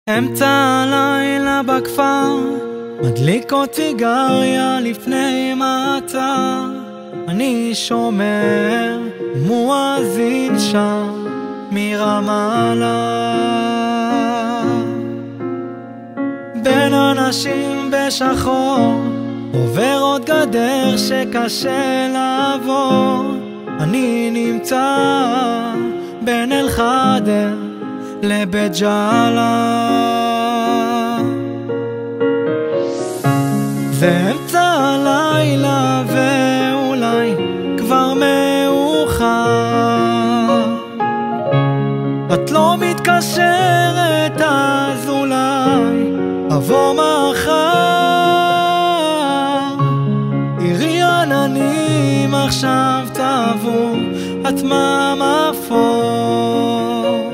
אמצע הלילה בכפר, מדליק עוד סיגריה לפני מעצר. אני שומר מואזין שם מרמאללה, בין אנשים בשחור עובר עוד גדר שקשה לעבור. אני נמצא בין אל-חדר לבית ג'אלה, זה אמצע הלילה ואולי כבר מאוחר. את לא מתקשרת אז אולי אבוא מחר. עירי עננים עכשיו תעבור התמם אפור,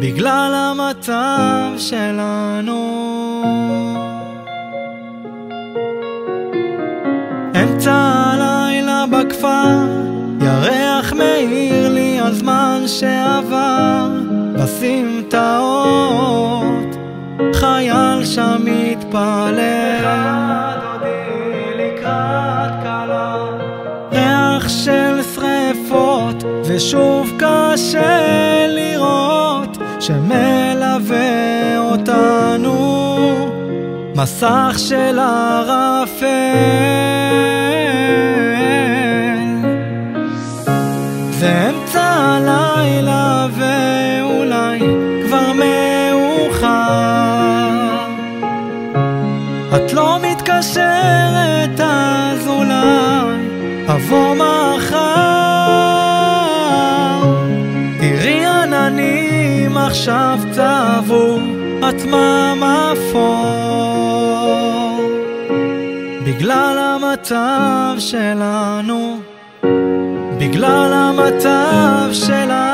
בגלל המצב שלנו. אמצע הלילה בכפר, ירח מאיר לי על זמן שעבר. בסמטאות חייל שם מתפלל, לקראת קלה, ריח של שריפות ושוב קשה לראות שמלווה אותנו מסך של ערפל. זה אמצע הלילה ואולי כבר מאוחר. את לא מתקשרת אז אולי אבוא מחר. תראי עננים עכשיו צבעו התמם אפור, בגלל המצב שלנו, בגלל המצב שלנו.